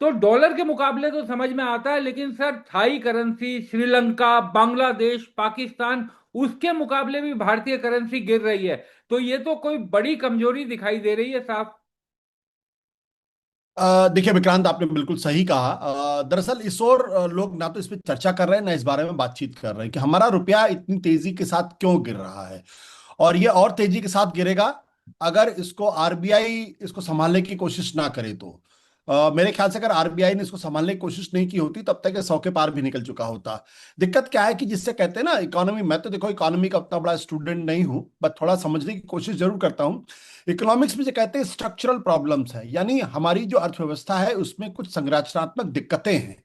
तो डॉलर के मुकाबले तो समझ में आता है, लेकिन sir Thai currency, Sri Lanka, Bangladesh, Pakistan, उसके मुकाबले भी भारतीय करेंसी गिर रही है। तो ये तो कोई बड़ी कमजोरी दिखाई दे रही है साहब। देखिए विक्रांत, आपने बिल्कुल सही कहा। दरअसल इस ओर लोग ना तो इस पे चर्चा कर रहे हैं, ना इस बारे में बातचीत कर रहे हैं कि हमारा रुपया इतनी तेजी के साथ क्यों गिर रहा है। और ये और तेजी के साथ गिरेगा अगर इसको आरबीआई इसको संभालने की कोशिश ना करे तो। मेरे ख्याल से अगर आरबीआई ने इसको संभालने की कोशिश नहीं की होती तब तक ये 100 के पार भी निकल चुका होता। दिक्कत क्या है कि जिससे कहते हैं ना इकोनॉमी, मैं तो देखो इकोनॉमी का उतना बड़ा स्टूडेंट नहीं हूं, बट थोड़ा समझने की कोशिश जरूर करता हूं। इकोनॉमिक्स में जो कहते हैं स्ट्रक्चरल प्रॉब्लम्स है, यानी हमारी जो अर्थव्यवस्था है उसमें कुछ संरचनात्मक दिक्कतें हैं।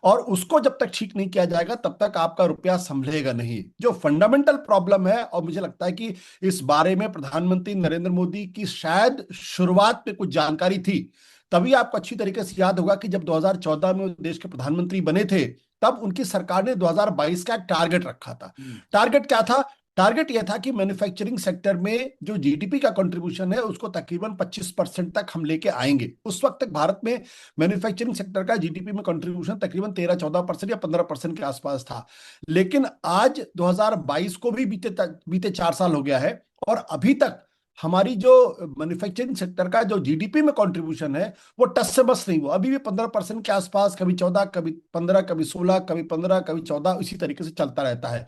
और उसको जब तक ठीक नहीं किया जाएगा तब तक आपका रुपया संभलेगा नहीं। जो फंडामेंटल प्रॉब्लम है, और मुझे लगता है कि इस बारे में प्रधानमंत्री नरेंद्र मोदी की शायद शुरुआत में कुछ जानकारी थी। तभी आपको अच्छी तरीके से याद होगा कि जब 2014 में वो देश के प्रधानमंत्री बने थे, तब उनकी सरकार ने 2022 का टारगेट रखा था। टारगेट क्या था? टारगेट यह था कि मैन्युफैक्चरिंग सेक्टर में जो जीडीपी का कंट्रीब्यूशन है उसको तकरीबन 25% तक हम लेके आएंगे। उस वक्त तक भारत में मैन्युफैक्चरिंग सेक्टर का जीडीपी में कंट्रीब्यूशन तकरीबन 13-14% या 15% के आसपास था। लेकिन आज 2022 को भी बीते बीते 4 साल हो गया है, और अभी तक हमारी जो मैन्युफैक्चरिंग सेक्टर का जो जीडीपी में कंट्रीब्यूशन है वो टस से बस नहीं हुआ। अभी भी 15% के आसपास, कभी 14, कभी 15, कभी 16, कभी 15, कभी 14, इसी तरीके से चलता रहता है।